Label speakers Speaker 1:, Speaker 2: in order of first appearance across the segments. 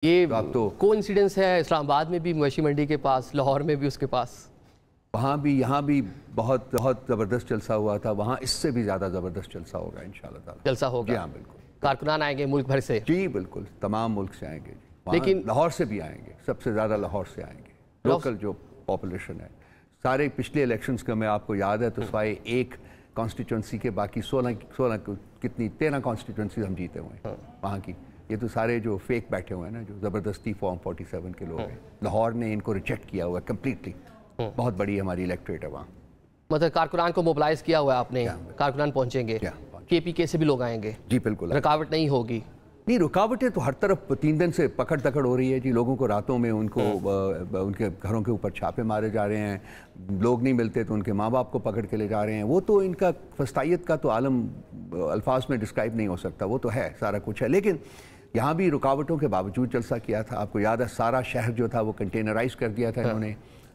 Speaker 1: یہ کو انسیڈنس ہے اسلام آباد میں بھی مویشی منڈی کے پاس، لاہور میں بھی اس کے پاس،
Speaker 2: وہاں بھی یہاں بھی بہت زبردست جلسہ ہوا تھا، وہاں اس سے بھی زیادہ زبردست جلسہ ہوگا انشاءاللہ تعالی۔
Speaker 1: جلسہ ہوگا؟
Speaker 2: جی ہاں بالکل،
Speaker 1: کارکنان آئیں گے ملک بھر سے؟
Speaker 2: جی بالکل، تمام ملک سے آئیں گے، لیکن لاہور سے بھی آئیں گے، سب سے زیادہ لاہور سے آئیں گے، لوکل جو پاپولیشن ہے۔ سارے پچھلے الیکشنز کا میں آپ کو یاد ہے تو سوائے ایک کانسٹیٹوئنسی کے باقی 16 کتنی 13 کانسٹیٹوئنسیز ہم جیتے ہوئے ہیں وہاں کی۔ یہ تو سارے جو فیک بیٹھے ہوئے ہیں نا، جو زبردستی فارم 47 کے لوگ ہیں، لاہور نے ان کو ریجیکٹ کیا ہوا ہے کمپلیٹلی۔ بہت بڑی ہماری الیکٹریٹ ہے وہاں۔
Speaker 1: مطلب کارکنان کو موبلائز کیا ہوا ہے آپ نے، کارکنان پہنچیں گے، کے پی کے سے بھی لوگ آئیں گے؟
Speaker 2: جی بالکل،
Speaker 1: رکاوٹ نہیں ہوگی؟
Speaker 2: نہیں، رکاوٹیں تو ہر طرف 3 دن سے پکڑ دکڑ ہو رہی ہے جی، لوگوں کو راتوں میں ان کو ان کے گھروں کے اوپر چھاپے مارے جا رہے ہیں، لوگ نہیں ملتے تو ان کے ماں باپ کو پکڑ کے لے جا رہے ہیں۔ وہ تو ان کا فسطائیت کا تو عالم الفاظ میں ڈسکرائب نہیں ہو سکتا، وہ تو ہے، سارا کچھ ہے۔ لیکن یہاں بھی رکاوٹوں کے باوجود جلسہ کیا تھا، آپ کو یاد ہے سارا شہر جو تھا وہ کنٹینرائز کر دیا تھا انہوں نے۔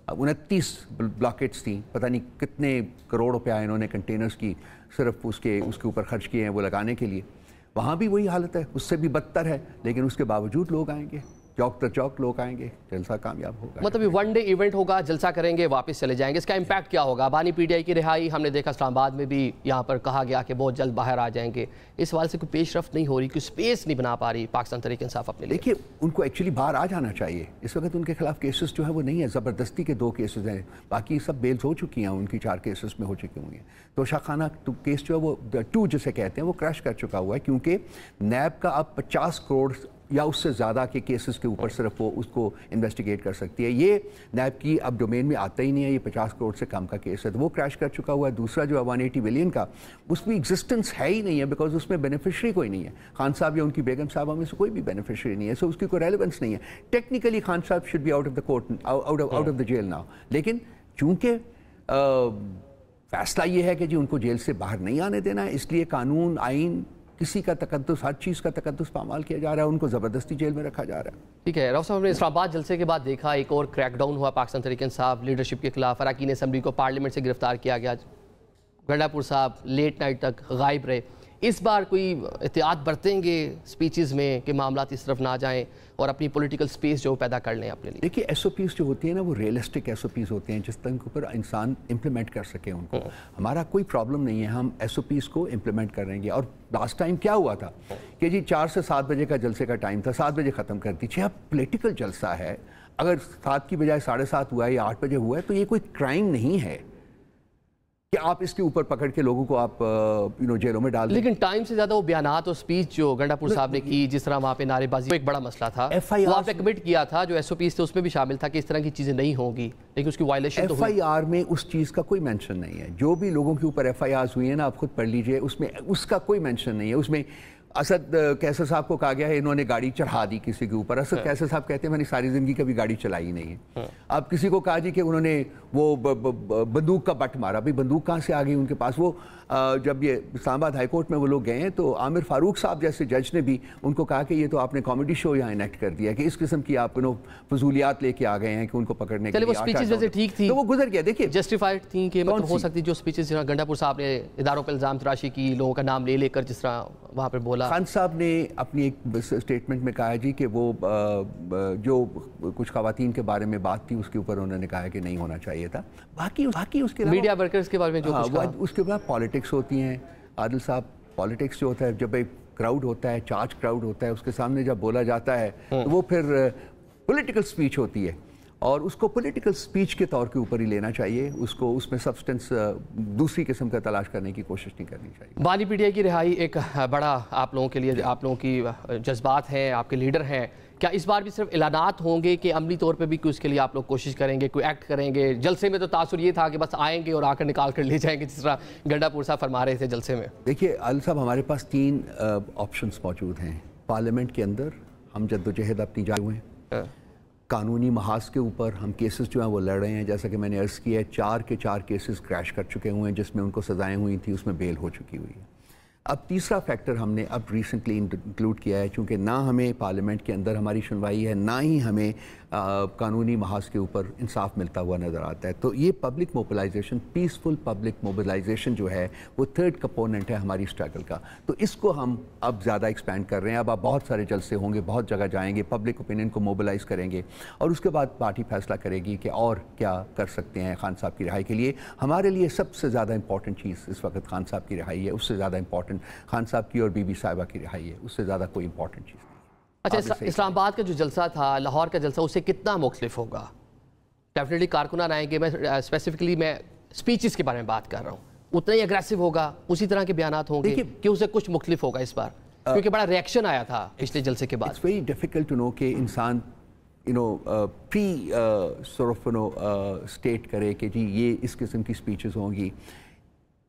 Speaker 2: 29 بلاکٹس تھیں، پتہ نہیں کتنے کروڑ روپیہ انہوں نے کنٹینرز کی صرف اس کے اوپر خرچ کیے ہیں وہ لگانے کے لیے۔ وہاں بھی وہی حالت ہے، اس سے بھی بدتر ہے، لیکن اس کے باوجود لوگ آئیں گے، چوک در چوک لوگ آئیں گے، جلسہ کامیاب ہوگا۔
Speaker 1: مطلب یہ ون ڈے ایونٹ ہوگا، جلسہ کریں گے واپس چلے جائیں گے، اس کا امپیکٹ کیا ہوگا؟ بانی پی ٹی آئی کی رہائی ہم نے دیکھا اسلام آباد میں بھی، یہاں پر کہا گیا کہ بہت جلد باہر آ جائیں گے، اس حوالے سے کوئی پیش رفت نہیں ہو رہی، کوئی سپیس نہیں بنا پا رہی پاکستان تحریک انصاف اپنے لیے؟
Speaker 2: دیکھیے ان کو ایکچولی باہر آ جانا چاہیے، اس وقت ان کے خلاف کیسز جو ہیں وہ نہیں ہے، زبردستی کے 2 کیسز ہیں، باقی سب بیلز ہو چکی ہیں، ان کی 4 کیسز میں ہو چکی ہوئی ہیں۔ تو شاخانہ کیس جو ہے وہ 2 جسے کہتے ہیں وہ کریش کر چکا ہوا ہے، کیونکہ نیب کا اب 50 کروڑ یا اس سے زیادہ کے کیسز کے اوپر صرف وہ اس کو انویسٹیگیٹ کر سکتی ہے۔ یہ نیب کی اب ڈومین میں آتا ہی نہیں ہے، یہ 50 کروڑ سے کم کا کیس ہے، تو وہ کریش کر چکا ہوا ہے۔ دوسرا جو ہے 180 بلین کا، اس میں ایگزسٹنس ہے ہی نہیں ہے، بیکاز اس میں بینیفیشری کوئی نہیں ہے، خان صاحب یا ان کی بیگم صاحبہ میں سے کوئی بھی بینیفیشری نہیں ہے، سو اس کی کوئی ریلیونس نہیں ہے۔ ٹیکنیکلی خان صاحب should be out of the court, out of the jail now, لیکن چونکہ فیصلہ یہ ہے کہ جی ان کو جیل سے باہر نہیں آنے دینا ہے، اس لیے قانون آئین کسی کا تقدس، ہر چیز کا تقدس پامال کیا جا رہا ہے، ان کو زبردستی جیل میں رکھا جا رہا ہے۔
Speaker 1: ٹھیک ہے، راؤ صاحب نے اسلام آباد جلسے کے بعد دیکھا ایک اور کریک ڈاؤن ہوا پاکستان تحریک انصاف لیڈرشپ کے خلاف، اراکین اسمبلی کو پارلیمنٹ سے گرفتار کیا گیا، گنڈا پور صاحب لیٹ نائٹ تک غائب رہے۔ اس بار کوئی احتیاط برتیں گے سپیچز میں کہ معاملات اس طرف نہ جائیں اور اپنی پولیٹیکل سپیس جو پیدا کر لیں اپنے لیے؟
Speaker 2: دیکھیے ایس او پیز جو ہوتی ہیں نا وہ ریئلسٹک ایس او پیز ہوتے ہیں، جس تک اوپر انسان امپلیمنٹ کر سکے ان کو۔ ہمارا کوئی پرابلم نہیں ہے، ہم ایس او پیز کو امپلیمنٹ کر رہیں گے۔ اور لاسٹ ٹائم کیا ہوا تھا کہ جی 4 سے 7 بجے کا جلسے کا ٹائم تھا، 7 بجے ختم کر دیجیے۔ اب پولیٹیکل جلسہ ہے، اگر 7 کی بجائے 7:30 ہوا ہے یا 8 بجے ہوا ہے تو یہ کوئی کرائم نہیں ہے کہ آپ اس کے اوپر پکڑ کے لوگوں کو آپ جیلوں میں ڈال دیں۔
Speaker 1: لیکن ٹائم سے زیادہ وہ بیانات اور سپیچ جو گنڈا پور صاحب نے کی، جس طرح وہاں پہ نعرے بازی، ایک بڑا مسئلہ تھا، وہ آپ نے کمٹ کیا تھا، جو ایس او پیز تھے اس میں بھی شامل تھا کہ اس طرح کی چیزیں نہیں ہوں گی، لیکن اس کی وائلیشن تو ہوئی۔
Speaker 2: ایف آئی آر میں اس چیز کا کوئی مینشن نہیں ہے، جو بھی لوگوں کے اوپر ایف آئی آرز ہوئی ہیں نا آپ خود پڑھ لیجئے، اس میں اس کا کوئی مینشن نہیں ہے۔ اس میں اسد کیسر صاحب کو کہا گیا ہے انہوں نے گاڑی چڑھا دی کسی کے اوپر، اسد کیسر صاحب کہتے ہیں میں نے ساری زندگی کبھی گاڑی چلائی نہیں ہے۔ اب کسی کو کہا جی کہ انہوں نے وہ بندوق کا بٹ مارا، بھئی بندوق کہاں سے آ گئی ان کے پاس؟ وہ جب یہ اسلام آباد ہائی کورٹ میں وہ لوگ گئے ہیں تو عامر فاروق صاحب جیسے جج نے بھی ان کو کہا کہ یہ تو آپ نے کامیڈی شو یہاں انیکٹ کر دیا کہ اس قسم کی آپ فضولیات لے کے آ گئے ہیں کہ ان کو پکڑنے کے لیے۔
Speaker 1: وہ سپیچز ویسے ٹھیک تھی،
Speaker 2: تو وہ گزر گیا، دیکھیے
Speaker 1: جسٹیفائڈ تھیں کہ مطلب ہو سکتی جو سپیچز گنڈا پور صاحب نے اداروں پر الزام تراشی کی، لوگوں کا نام لے کر جس طرح وہاں پر بولا۔
Speaker 2: خان صاحب نے اپنی ایک اسٹیٹمنٹ میں کہا جی کہ وہ جو کچھ خواتین کے بارے میں بات تھی اس کے اوپر انہوں نے کہا کہ نہیں ہونا چاہیے تھا۔ باقی اس کے
Speaker 1: میڈیا ورکرز کے بارے میں جو کچھ کہا،
Speaker 2: اس کے بعد پالیٹکس ہوتی ہیں عادل صاحب، پالیٹکس جو ہوتا ہے جب ایک کراؤڈ ہوتا ہے، چارج کراؤڈ ہوتا ہے، اس کے سامنے جب بولا جاتا ہے تو وہ پھر پولیٹیکل سپیچ ہوتی ہے اور اس کو پولیٹیکل سپیچ کے طور کے اوپر ہی لینا چاہیے، اس میں سبسٹنس دوسری قسم کا تلاش کرنے کی کوشش نہیں کرنی چاہیے۔
Speaker 1: بانی پی ٹی آئی کی رہائی ایک بڑا آپ لوگوں کے لیے، آپ لوگوں کی جذبات ہیں، آپ کے لیڈر ہیں، کیا اس بار بھی صرف اعلانات ہوں گے کہ عملی طور پہ بھی کوئی اس کے لیے آپ لوگ کوشش کریں گے، کوئی ایکٹ کریں گے؟ جلسے میں تو تاثر یہ تھا کہ بس آئیں گے اور آ کر نکال کر لے جائیں گے، جس طرح گنڈا پور صاحب فرما رہے تھے جلسے میں۔
Speaker 2: دیکھیے عادل صاحب، ہمارے پاس 3 آپشنز موجود ہیں۔ پارلیمنٹ کے اندر ہم جدوجہد اپنی جاری ہوئے ہیں، قانونی محاذ کے اوپر ہم کیسز جو ہیں وہ لڑ رہے ہیں، جیسا کہ میں نے عرض کیا ہے 4 کے 4 کیسز کریش کر چکے ہوئے ہیں جس میں ان کو سزائیں ہوئی تھیں، اس میں بیل ہو چکی ہوئی ہے۔ اب تیسرا فیکٹر ہم نے اب ریسنٹلی انکلوڈ کیا ہے، چونکہ نہ ہمیں پارلیمنٹ کے اندر ہماری سنوائی ہے، نہ ہی ہمیں قانونی محاذ کے اوپر انصاف ملتا ہوا نظر آتا ہے، تو یہ public mobilization, peaceful public mobilization جو ہے وہ تھرڈ کمپوننٹ ہے ہماری اسٹرگل کا، تو اس کو ہم اب زیادہ ایکسپینڈ کر رہے ہیں۔ اب آپ بہت سارے جلسے ہوں گے، بہت جگہ جائیں گے، پبلک اوپینین کو موبلائز کریں گے، اور اس کے بعد پارٹی فیصلہ کرے گی کہ اور کیا کر سکتے ہیں خان صاحب کی رہائی کے لیے۔ ہمارے لیے سب سے زیادہ امپورٹنٹ چیز اس وقت خان صاحب کی رہائی ہے، اس سے زیادہ امپورٹنٹ خان صاحب کی اور بی بی صاحبہ کی رہائی ہے، اس سے زیادہ کوئی امپورٹنٹ چیز نہیں۔
Speaker 1: اچھا، اسلام آباد کا جو جلسہ تھا، لاہور کا جلسہ، اس سے کتنا مختلف ہوگا؟ ڈیفینیٹلی کارکنان آئیں گے، میں اسپیسیفکلی میں سپیچز کے بارے میں بات کر رہا ہوں، اتنا ہی اگریسو ہوگا، اسی طرح کے بیانات ہوں گے کہ اسے کچھ مختلف ہوگا اس بار؟ کیونکہ بڑا ریئیکشن آیا تھا پچھلے جلسے کے بعد۔
Speaker 2: It's very difficult to know کہ انسان پری سورٹ آف اسٹیٹ کرے کہ جی یہ اس قسم کی سپیچز ہوں گی۔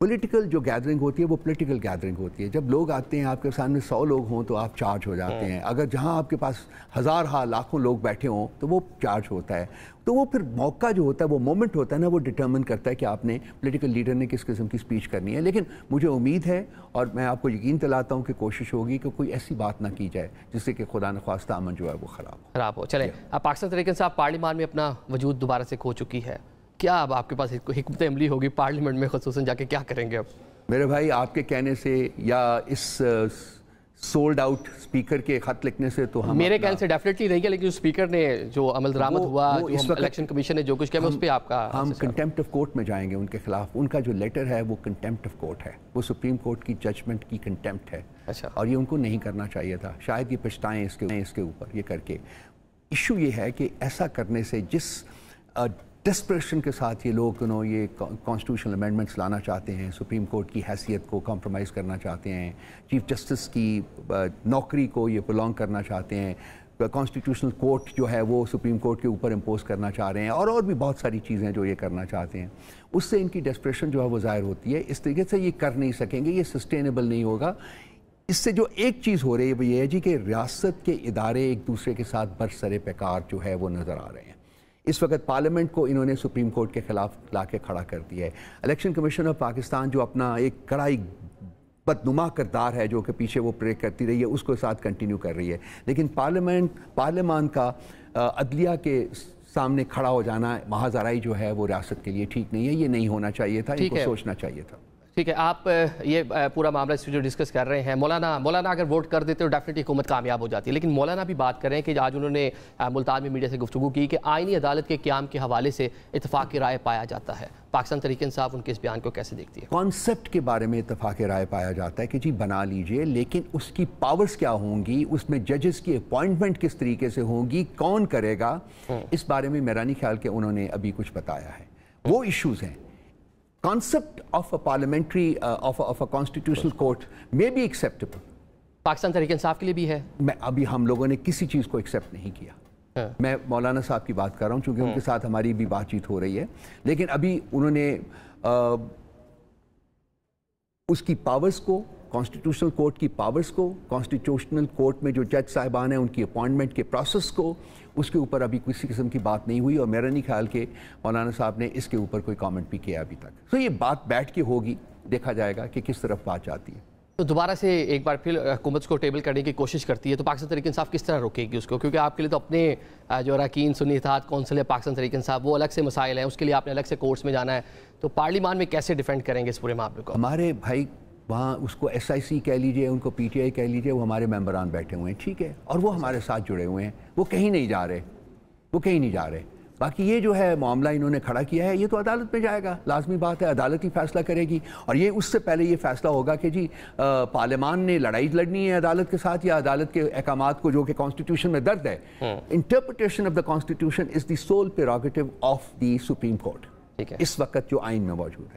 Speaker 2: پولیٹیکل جو گیدرنگ ہوتی ہے وہ پولیٹیکل گیدرنگ ہوتی ہے، جب لوگ آتے ہیں آپ کے سامنے 100 لوگ ہوں تو آپ چارج ہو جاتے ہیں، اگر جہاں آپ کے پاس ہزارہا لاکھوں لوگ بیٹھے ہوں تو وہ چارج ہوتا ہے، تو وہ پھر موقع جو ہوتا ہے، وہ مومنٹ ہوتا ہے نا، وہ ڈٹرمن کرتا ہے کہ آپ نے پولیٹیکل لیڈر نے کس قسم کی سپیچ کرنی ہے۔ لیکن مجھے امید ہے اور میں آپ کو یقین دلاتا ہوں کہ کوشش ہوگی کہ کوئی ایسی بات نہ کی جائے جس سے کہ خدا نخواستہ امن جو ہے وہ خراب ہو۔
Speaker 1: چلیں، اب پاکستان تحریک انصاف پارلیمان میں اپنا وجود دوبارہ سے کھو چکی ہے، کیا اب آپ کے پاس حکمت عملی ہوگی پارلیمنٹ میں، خصوصاً جا کے کیا کریں گے اب؟
Speaker 2: میرے بھائی، آپ کے کہنے سے یا اس سولڈ آؤٹ سپیکر کے خط لکھنے سے تو ہم،
Speaker 1: میرے کہنے سے ڈیفینیٹلی نہیں ہے، لیکن جو سپیکر نے جو عمل درآمد ہوا، جو الیکشن کمیشن نے جو کچھ کیا، میں اس پہ آپ کا،
Speaker 2: ہم کنٹیمپٹ آف کورٹ میں جائیں گے ان کے خلاف۔ ان کا جو لیٹر ہے وہ کنٹیمپٹ آف کورٹ ہے، وہ سپریم کورٹ کی ججمنٹ کی کنٹیمپٹ ہے، اور یہ ان کو نہیں کرنا چاہیے تھا، شاید یہ پچھتائیں اس کے اوپر یہ کر کے۔ ایشو یہ ہے کہ ایسا کرنے سے جس ڈسپریشن کے ساتھ یہ لوگ یہ کانسٹیٹیوشنل امینڈمنٹس لانا چاہتے ہیں، سپریم کورٹ کی حیثیت کو کمپرومائز کرنا چاہتے ہیں، چیف جسٹس کی نوکری کو یہ پرولونگ کرنا چاہتے ہیں، کانسٹیٹیوشنل کورٹ جو ہے وہ سپریم کورٹ کے اوپر امپوز کرنا چاہ رہے ہیں، اور بھی بہت ساری چیزیں جو یہ کرنا چاہتے ہیں، اس سے ان کی ڈسپریشن جو ہے وہ ظاہر ہوتی ہے۔ اس طریقے سے یہ کر نہیں سکیں گے، یہ سسٹینیبل نہیں ہوگا۔ اس سے جو ایک چیز ہو رہی ہے وہ یہ ہے جی کہ ریاست کے ادارے ایک دوسرے کے ساتھ برسر پیکار جو ہے وہ نظر آ رہے ہیں۔ اس وقت پارلیمنٹ کو انہوں نے سپریم کورٹ کے خلاف لا کے کھڑا کر دیا ہے۔ الیکشن کمیشن آف پاکستان جو اپنا ایک کڑائی بدنما کردار ہے جو کہ پیچھے وہ پرے کرتی رہی ہے، اس کو ساتھ کنٹینیو کر رہی ہے، لیکن پارلیمان کا عدلیہ کے سامنے کھڑا ہو جانا، محاذ آرائی جو ہے وہ ریاست کے لیے ٹھیک نہیں ہے، یہ نہیں ہونا چاہیے تھا، ان کو سوچنا چاہیے تھا۔
Speaker 1: ٹھیک ہے، آپ یہ پورا معاملہ اس جو ڈسکس کر رہے ہیں، مولانا اگر ووٹ کر دیتے تو ڈیفینیٹلی حکومت کامیاب ہو جاتی ہے، لیکن مولانا بھی بات کر رہے ہیں کہ آج انہوں نے ملتان میں میڈیا سے گفتگو کی کہ آئینی عدالت کے قیام کے حوالے سے اتفاق کی رائے پایا جاتا ہے۔ پاکستان تحریک انصاف ان کے اس بیان کو کیسے دیکھتی ہے؟
Speaker 2: کانسیپٹ کے بارے میں اتفاق رائے پایا جاتا ہے کہ جی بنا لیجئے، لیکن اس کی پاورز کیا ہوں گی، اس میں ججز کی اپوائنٹمنٹ کس طریقے سے ہوں گی، کون کرے گا، اس بارے میں میرا نہیں خیال کہ انہوں نے ابھی کچھ بتایا ہے۔ وہ ایشوز ہیں۔ Concept of a parliamentary of a constitutional court may be acceptable.
Speaker 1: Pakistan Tehreek Insaf کے لیے بھی ہے۔
Speaker 2: ابھی ہم لوگوں نے کسی چیز کو ایکسیپٹ نہیں کیا۔ میں مولانا صاحب کی بات کر رہا ہوں چونکہ ان کے ساتھ ہماری بھی بات چیت ہو رہی ہے، لیکن ابھی انہوں نے اس کی پاورز کو، کانسٹیٹیوشنل کورٹ کی پاورز کو، کانسٹیٹیوشنل کورٹ میں جو جج صاحبان ہیں ان کی اپوائنٹمنٹ کے پروسیس کو، اس کے اوپر ابھی کسی قسم کی بات نہیں ہوئی، اور میرا نہیں خیال کہ مولانا صاحب نے اس کے اوپر کوئی کامنٹ بھی کیا ابھی تک۔ تو یہ بات بیٹھ کے ہوگی، دیکھا جائے گا کہ کس طرف بات جاتی ہے۔
Speaker 1: تو دوبارہ سے ایک بار پھر حکومت کو ٹیبل کرنے کی کوشش کرتی ہے، تو پاکستان تحریک انصاف کس طرح روکے گی اس کو؟ کیونکہ آپ کے لیے تو اپنے جو اراکین سنی اتحاد کونسل ہے پاکستان تحریک انصاف، وہ الگ سے مسائل ہیں، اس کے لیے آپ نے الگ سے کورٹس میں جانا ہے، تو پارلیمان میں کیسے ڈیفینڈ کریں گے اس پورے معاملے کو؟
Speaker 2: ہمارے بھائی وہاں اس کو ایس آئی سی کہہ لیجئے، ان کو پی ٹی آئی کہہ لیجئے، وہ ہمارے ممبران بیٹھے ہوئے ہیں، ٹھیک ہے، اور وہ ہمارے ساتھ جڑے ہوئے ہیں، وہ کہیں نہیں جا رہے، باقی یہ جو ہے معاملہ انہوں نے کھڑا کیا ہے، یہ تو عدالت میں جائے گا، لازمی بات ہے، عدالت ہی فیصلہ کرے گی، اور یہ اس سے پہلے یہ فیصلہ ہوگا کہ جی پارلیمان نے لڑائی لڑنی ہے عدالت کے ساتھ، یا عدالت کے احکامات کو جو کہ کانسٹیٹیوشن میں درج ہے۔ Interpretation of the constitution is the sole prerogative of the Supreme Court, اس وقت جو آئین میں موجود ہے۔